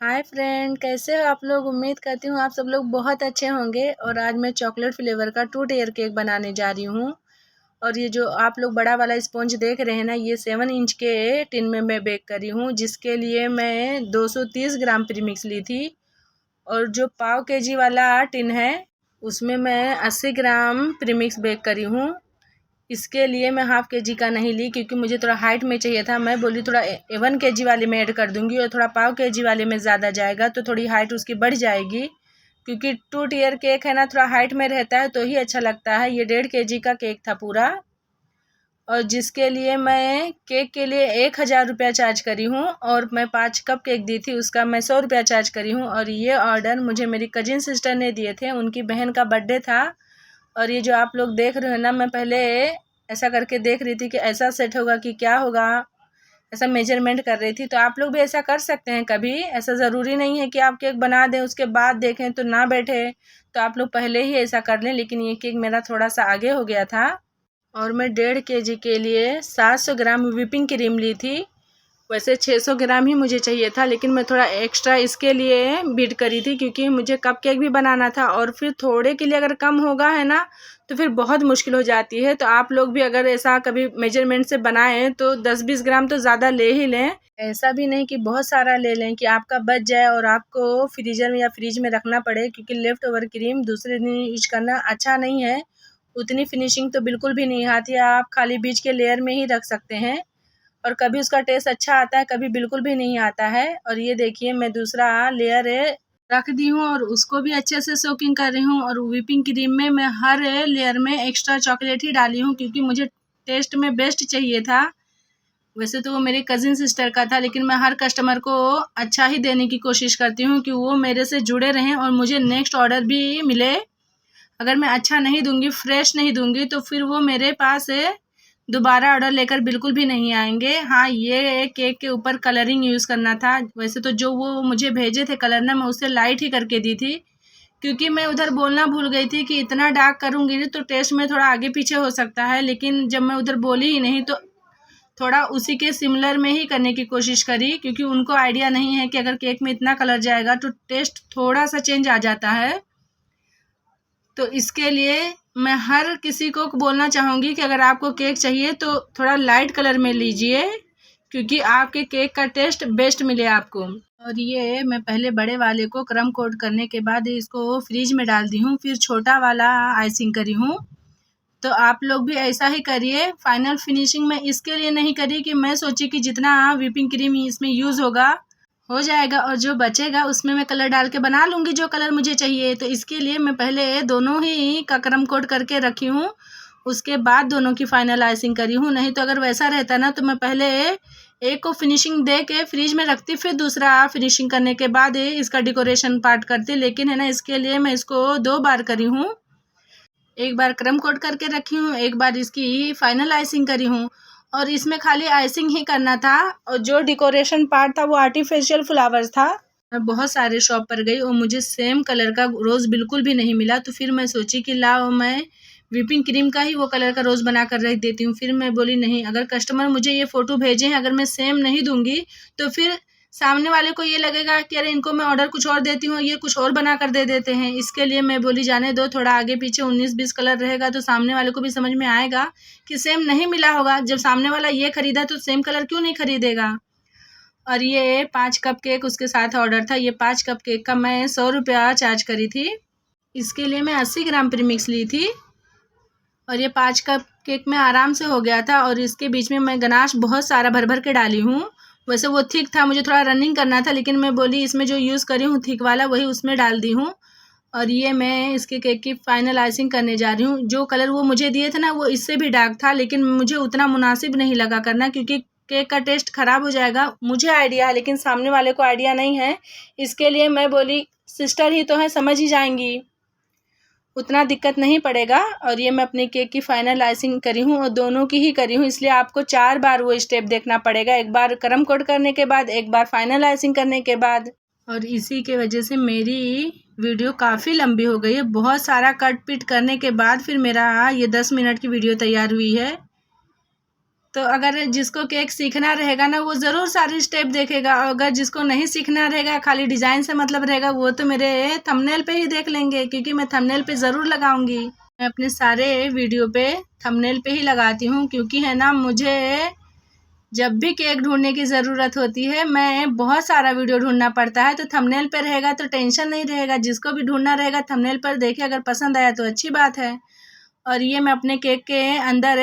Hi friend, कैसे हो आप लोग। उम्मीद करती हूँ आप सब लोग बहुत अच्छे होंगे। और आज मैं चॉकलेट फ्लेवर का 2 टायर केक बनाने जा रही हूँ। और ये जो आप लोग बड़ा वाला स्पंज देख रहे हैं ना, ये 7 इंच के टिन में मैं बेक करी हूँ, जिसके लिए मैं 230 ग्राम प्रीमिक्स ली थी। और जो पाव केजी वाला टिन है उसमें मैं 80 ग्राम प्रीमिक्स बेक करी हूँ। इसके लिए मैं हाफ के जी का नहीं ली, क्योंकि मुझे थोड़ा हाइट में चाहिए था। मैं बोली थोड़ा 1 kg वाले में ऐड कर दूंगी और थोड़ा पाव के जी वाले में ज़्यादा जाएगा तो थोड़ी हाइट उसकी बढ़ जाएगी। क्योंकि 2 टायर केक है ना, थोड़ा हाइट में रहता है तो ही अच्छा लगता है। ये 1.5 kg का केक था पूरा। और जिसके लिए मैं केक के लिए 1000 रुपया चार्ज करी हूँ, और मैं 5 कप केक दी थी उसका मैं 100 रुपया चार्ज करी हूँ। और ये ऑर्डर मुझे मेरी कजिन सिस्टर ने दिए थे, उनकी बहन का बर्थडे था। और ये जो आप लोग देख रहे हो ना, मैं पहले ऐसा करके देख रही थी कि ऐसा सेट होगा कि क्या होगा, ऐसा मेजरमेंट कर रही थी। तो आप लोग भी ऐसा कर सकते हैं कभी। ऐसा ज़रूरी नहीं है कि आप केक बना दें उसके बाद देखें तो ना बैठे, तो आप लोग पहले ही ऐसा कर लें। लेकिन ये केक मेरा थोड़ा सा आगे हो गया था। और मैं 1.5 kg के लिए 700 ग्राम व्हिपिंग क्रीम ली थी। वैसे 600 ग्राम ही मुझे चाहिए था, लेकिन मैं थोड़ा एक्स्ट्रा इसके लिए बीट करी थी, क्योंकि मुझे कप केक भी बनाना था। और फिर थोड़े के लिए अगर कम होगा है ना, तो फिर बहुत मुश्किल हो जाती है। तो आप लोग भी अगर ऐसा कभी मेजरमेंट से बनाएं तो 10-20 ग्राम तो ज़्यादा ले ही लें। ऐसा भी नहीं कि बहुत सारा ले लें कि आपका बच जाए और आपको फ्रीजर में या फ्रिज में रखना पड़े, क्योंकि लेफ्ट ओवर क्रीम दूसरे दिन यूज करना अच्छा नहीं है। उतनी फिनिशिंग तो बिल्कुल भी नहीं आती है। आप खाली बीच के लेयर में ही रख सकते हैं, और कभी उसका टेस्ट अच्छा आता है, कभी बिल्कुल भी नहीं आता है। और ये देखिए, मैं दूसरा लेयर रख दी हूँ और उसको भी अच्छे से सोकिंग कर रही हूँ। और व्हिपिंग क्रीम में मैं हर लेयर में एक्स्ट्रा चॉकलेट ही डाली हूँ, क्योंकि मुझे टेस्ट में बेस्ट चाहिए था। वैसे तो वो मेरी कजिन सिस्टर का था, लेकिन मैं हर कस्टमर को अच्छा ही देने की कोशिश करती हूँ कि वो मेरे से जुड़े रहें और मुझे नेक्स्ट ऑर्डर भी मिले। अगर मैं अच्छा नहीं दूंगी, फ्रेश नहीं दूंगी, तो फिर वो मेरे पास दोबारा ऑर्डर लेकर बिल्कुल भी नहीं आएंगे। हाँ, ये केक के ऊपर कलरिंग यूज़ करना था। वैसे तो जो वो मुझे भेजे थे कलर ना, मैं उससे लाइट ही करके दी थी, क्योंकि मैं उधर बोलना भूल गई थी कि इतना डार्क करूँगी तो टेस्ट में थोड़ा आगे पीछे हो सकता है। लेकिन जब मैं उधर बोली ही नहीं, तो थोड़ा उसी के सिमिलर में ही करने की कोशिश करी, क्योंकि उनको आइडिया नहीं है कि अगर केक में इतना कलर जाएगा तो टेस्ट थोड़ा सा चेंज आ जाता है। तो इसके लिए मैं हर किसी को बोलना चाहूँगी कि अगर आपको केक चाहिए तो थोड़ा लाइट कलर में लीजिए, क्योंकि आपके केक का टेस्ट बेस्ट मिले आपको। और ये मैं पहले बड़े वाले को क्रम कोट करने के बाद इसको फ्रिज में डाल दी हूँ, फिर छोटा वाला आइसिंग करी हूँ। तो आप लोग भी ऐसा ही करिए। फाइनल फिनिशिंग में इसके लिए नहीं करी कि मैं सोची कि जितना व्हिपिंग क्रीम इसमें यूज़ होगा हो जाएगा, और जो बचेगा उसमें मैं कलर डाल के बना लूँगी जो कलर मुझे चाहिए। तो इसके लिए मैं पहले दोनों ही का क्रम कोट करके रखी हूँ, उसके बाद दोनों की फाइनल आइसिंग करी हूँ। नहीं तो अगर वैसा रहता ना, तो मैं पहले एक को फिनिशिंग दे के फ्रिज में रखती, फिर दूसरा फिनिशिंग करने के बाद इसका डेकोरेशन पार्ट करती। लेकिन है ना, इसके लिए मैं इसको 2 बार करी हूँ। एक बार क्रम कोट करके रखी हूँ, एक बार इसकी फाइनल आइसिंग करी हूँ। और इसमें खाली आइसिंग ही करना था, और जो डेकोरेशन पार्ट था वो आर्टिफिशियल फ्लावर्स था। मैं बहुत सारे शॉप पर गई और मुझे सेम कलर का रोज़ बिल्कुल भी नहीं मिला। तो फिर मैं सोची कि लाओ, मैं व्हिपिंग क्रीम का ही वो कलर का रोज़ बना कर रख देती हूँ। फिर मैं बोली नहीं, अगर कस्टमर मुझे ये फ़ोटो भेजे हैं, अगर मैं सेम नहीं दूंगी तो फिर सामने वाले को ये लगेगा कि अरे इनको मैं ऑर्डर कुछ और देती हूँ, ये कुछ और बना कर दे देते हैं। इसके लिए मैं बोली जाने दो, थोड़ा आगे पीछे 19-20 कलर रहेगा तो सामने वाले को भी समझ में आएगा कि सेम नहीं मिला होगा। जब सामने वाला ये खरीदा तो सेम कलर क्यों नहीं खरीदेगा। और ये 5 कप केक उसके साथ ऑर्डर था। ये 5 कप केक का मैं 100 रुपया चार्ज करी थी। इसके लिए मैं 80 ग्राम प्रीमिक्स ली थी, और ये 5 कप केक में आराम से हो गया था। और इसके बीच में मैं गनाश बहुत सारा भर भर के डाली हूँ। वैसे वो थिक था, मुझे थोड़ा रनिंग करना था, लेकिन मैं बोली इसमें जो यूज़ करी हूँ थिक वाला, वही उसमें डाल दी हूँ। और ये मैं इसके केक की फाइनल आइसिंग करने जा रही हूँ। जो कलर वो मुझे दिए थे ना, वो इससे भी डार्क था, लेकिन मुझे उतना मुनासिब नहीं लगा करना, क्योंकि केक का टेस्ट ख़राब हो जाएगा। मुझे आइडिया है, लेकिन सामने वाले को आइडिया नहीं है। इसके लिए मैं बोली सिस्टर ही तो है, समझ ही जाएंगी, उतना दिक्कत नहीं पड़ेगा। और ये मैं अपने केक की फाइनल आइसिंग करी हूँ, और दोनों की ही करी हूँ, इसलिए आपको 4 बार वो स्टेप देखना पड़ेगा। एक बार क्रम कोट करने के बाद, एक बार फाइनल आइसिंग करने के बाद। और इसी के वजह से मेरी वीडियो काफ़ी लंबी हो गई है। बहुत सारा कट पिट करने के बाद फिर मेरा ये 10 मिनट की वीडियो तैयार हुई है। तो अगर जिसको केक सीखना रहेगा ना वो ज़रूर सारे स्टेप देखेगा, और अगर जिसको नहीं सीखना रहेगा, खाली डिज़ाइन से मतलब रहेगा, वो तो मेरे थंबनेल पे ही देख लेंगे, क्योंकि मैं थंबनेल पे ज़रूर लगाऊंगी। मैं अपने सारे वीडियो पे थंबनेल पे ही लगाती हूँ, क्योंकि है ना मुझे जब भी केक ढूंढने की ज़रूरत होती है, मैं बहुत सारा वीडियो ढूंढना पड़ता है, तो थंबनेल पे रहेगा तो टेंशन नहीं रहेगा। जिसको भी ढूंढना रहेगा थंबनेल पर देखे, अगर पसंद आया तो अच्छी बात है। और ये मैं अपने केक के अंदर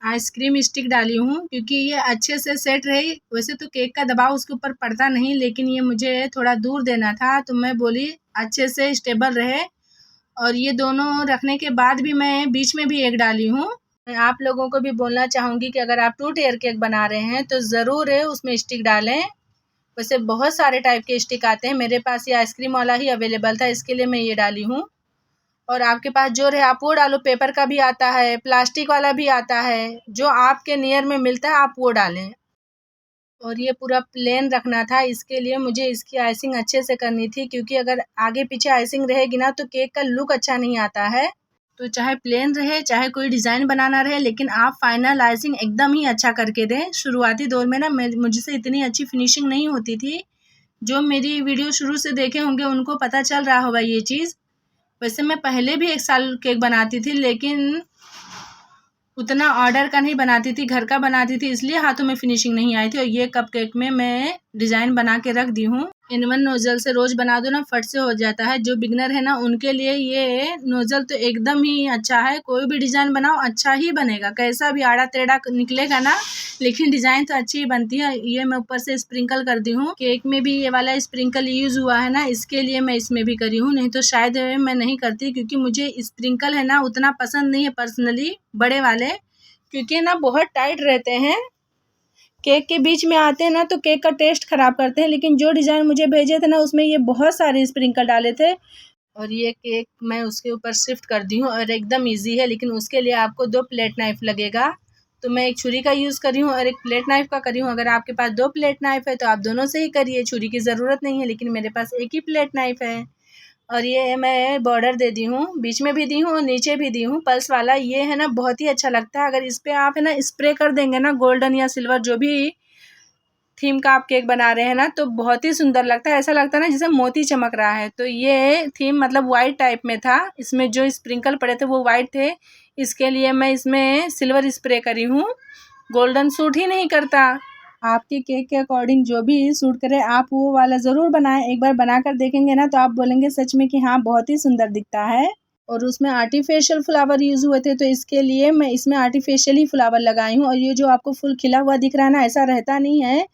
आइसक्रीम स्टिक डाली हूँ, क्योंकि ये अच्छे से सेट रही। वैसे तो केक का दबाव उसके ऊपर पड़ता नहीं, लेकिन ये मुझे थोड़ा दूर देना था, तो मैं बोली अच्छे से स्टेबल रहे। और ये दोनों रखने के बाद भी मैं बीच में भी एक डाली हूँ। मैं आप लोगों को भी बोलना चाहूँगी कि अगर आप 2 टियर केक बना रहे हैं तो ज़रूर उसमें स्टिक डालें। वैसे बहुत सारे टाइप के स्टिक आते हैं, मेरे पास ये आइसक्रीम वाला ही अवेलेबल था, इसके लिए मैं ये डाली हूँ। और आपके पास जो रहे आप वो डालो, पेपर का भी आता है, प्लास्टिक वाला भी आता है, जो आपके नियर में मिलता है आप वो डालें। और ये पूरा प्लेन रखना था, इसके लिए मुझे इसकी आइसिंग अच्छे से करनी थी, क्योंकि अगर आगे पीछे आइसिंग रहेगी ना तो केक का लुक अच्छा नहीं आता है। तो चाहे प्लेन रहे, चाहे कोई डिज़ाइन बनाना रहे, लेकिन आप फाइनल आइसिंग एकदम ही अच्छा करके दें। शुरुआती दौर में ना मुझसे इतनी अच्छी फिनिशिंग नहीं होती थी। जो मेरी वीडियो शुरू से देखे होंगे उनको पता चल रहा होगा ये चीज़। वैसे मैं पहले भी 1 साल केक बनाती थी, लेकिन उतना ऑर्डर का नहीं बनाती थी, घर का बनाती थी, इसलिए हाथों में फिनिशिंग नहीं आई थी। और ये कपकेक में मैं डिज़ाइन बना के रख दी हूँ। इन-1 नोज़ल से रोज़ बना दो ना, फट से हो जाता है। जो बिगिनर है ना उनके लिए ये नोज़ल तो एकदम ही अच्छा है। कोई भी डिज़ाइन बनाओ अच्छा ही बनेगा, कैसा भी आड़ा-टेढ़ा निकलेगा ना, लेकिन डिज़ाइन तो अच्छी ही बनती है। ये मैं ऊपर से स्प्रिंकल कर दी हूँ। केक में भी ये वाला स्प्रिंकल यूज़ हुआ है ना, इसके लिए मैं इसमें भी करी हूँ, नहीं तो शायद मैं नहीं करती, क्योंकि मुझे स्प्रिंकल है ना उतना पसंद नहीं है पर्सनली, बड़े वाले, क्योंकि ना बहुत टाइट रहते हैं। केक के बीच में आते हैं ना तो केक का टेस्ट ख़राब करते हैं। लेकिन जो डिज़ाइन मुझे भेजे थे ना उसमें ये बहुत सारे स्प्रिंकल डाले थे। और ये केक मैं उसके ऊपर शिफ्ट कर दी हूँ, और एकदम ईज़ी है, लेकिन उसके लिए आपको 2 प्लेट नाइफ़ लगेगा। तो मैं एक छुरी का यूज़ करी हूँ और एक प्लेट नाइफ़ का करी हूँ। अगर आपके पास 2 प्लेट नाइफ़ है तो आप दोनों से ही करिए, छुरी की ज़रूरत नहीं है, लेकिन मेरे पास एक ही प्लेट नाइफ़ है। और ये मैं बॉर्डर दे दी हूँ, बीच में भी दी हूँ और नीचे भी दी हूँ पल्स वाला। ये है ना बहुत ही अच्छा लगता है। अगर इस पे आप है ना स्प्रे कर देंगे ना, गोल्डन या सिल्वर जो भी थीम का आप केक बना रहे हैं ना, तो बहुत ही सुंदर लगता है। ऐसा लगता है ना जैसे मोती चमक रहा है। तो ये थीम मतलब वाइट टाइप में था, इसमें जो स्प्रिंकल पड़े थे वो वाइट थे, इसके लिए मैं इसमें सिल्वर स्प्रे करी हूँ। गोल्डन सूट ही नहीं करता। आपके केक के अकॉर्डिंग जो भी सूट करे आप वो वाला ज़रूर बनाएं। एक बार बना कर देखेंगे ना तो आप बोलेंगे सच में कि हाँ बहुत ही सुंदर दिखता है। और उसमें आर्टिफिशियल फ्लावर यूज़ हुए थे, तो इसके लिए मैं इसमें आर्टिफिशियली फ्लावर लगाई हूँ। और ये जो आपको फूल खिला हुआ दिख रहा है ना, ऐसा रहता नहीं है।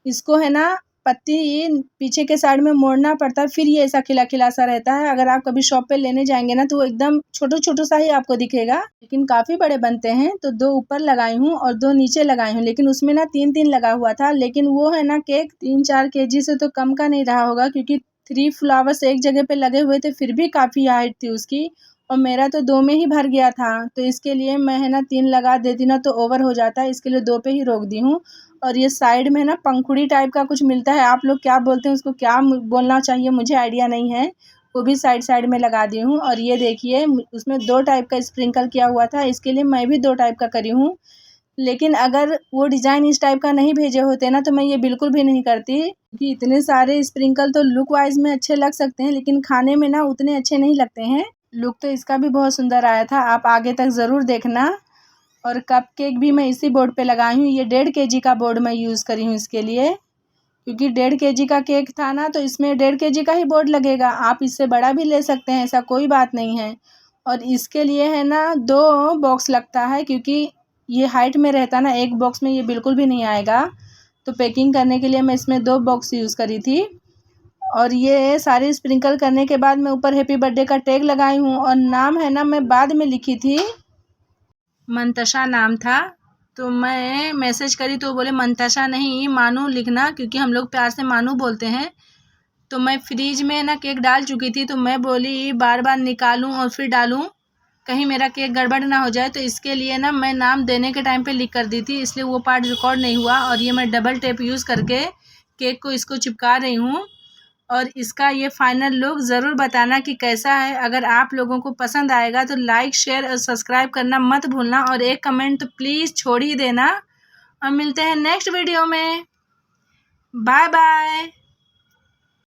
इसको है ना पत्ती पीछे के साइड में मोड़ना पड़ता है, फिर ये ऐसा खिला-खिला सा रहता है। अगर आप कभी शॉप पे लेने जाएँगे ना तो वो एकदम छोटा-छोटा सा ही आपको दिखेगा, लेकिन काफ़ी बड़े बनते हैं। तो 2 ऊपर लगाई हूँ और 2 नीचे लगाई हूँ, लेकिन उसमें ना 3-3 लगा हुआ था। लेकिन वो है ना केक 3-4 केजी से तो कम का नहीं रहा होगा, क्योंकि 3 फ्लावर्स एक जगह पे लगे हुए थे, फिर भी काफ़ी हाइट थी उसकी, और मेरा तो 2 में ही भर गया था। तो इसके लिए मैं है ना 3 लगा देती ना तो ओवर हो जाता है, इसके लिए 2 पे ही रोक दी हूँ। और ये साइड में ना पंखुड़ी टाइप का कुछ मिलता है, आप लोग क्या बोलते हैं उसको, क्या बोलना चाहिए मुझे आइडिया नहीं है, वो भी साइड में लगा दी हूँ। और ये देखिए उसमें 2 टाइप का स्प्रिंकल किया हुआ था, इसके लिए मैं भी 2 टाइप का करी हूँ। लेकिन अगर वो डिज़ाइन इस टाइप का नहीं भेजे होते ना तो मैं ये बिल्कुल भी नहीं करती, क्योंकि इतने सारे स्प्रिंकल तो लुक वाइज में अच्छे लग सकते हैं, लेकिन खाने में ना उतने अच्छे नहीं लगते हैं। लुक तो इसका भी बहुत सुंदर आया था, आप आगे तक ज़रूर देखना। और कपकेक भी मैं इसी बोर्ड पे लगाई हूँ। ये 1.5 केजी का बोर्ड मैं यूज़ करी हूँ इसके लिए, क्योंकि 1.5 केजी का केक था ना तो इसमें 1.5 केजी का ही बोर्ड लगेगा। आप इससे बड़ा भी ले सकते हैं, ऐसा कोई बात नहीं है। और इसके लिए है ना 2 बॉक्स लगता है, क्योंकि ये हाइट में रहता ना, एक बॉक्स में ये बिल्कुल भी नहीं आएगा। तो पैकिंग करने के लिए मैं इसमें 2 बॉक्स यूज़ करी थी। और ये सारे स्प्रिंकल करने के बाद मैं ऊपर हैप्पी बर्थडे का टैग लगाई हूँ। और नाम है ना मैं बाद में लिखी थी, मंतशा नाम था। तो मैं मैसेज करी तो बोले मंतशा नहीं मानू लिखना, क्योंकि हम लोग प्यार से मानू बोलते हैं। तो मैं फ्रीज में ना केक डाल चुकी थी, तो मैं बोली बार बार निकालूं और फिर डालूं, कहीं मेरा केक गड़बड़ ना हो जाए। तो इसके लिए ना मैं नाम देने के टाइम पे लिख कर दी थी, इसलिए वो पार्ट रिकॉर्ड नहीं हुआ। और ये मैं डबल टेप यूज़ करके केक को इसको चिपका रही हूँ। और इसका ये फाइनल लुक ज़रूर बताना कि कैसा है। अगर आप लोगों को पसंद आएगा तो लाइक शेयर और सब्सक्राइब करना मत भूलना, और एक कमेंट तो प्लीज़ छोड़ ही देना। और मिलते हैं नेक्स्ट वीडियो में। Bye bye.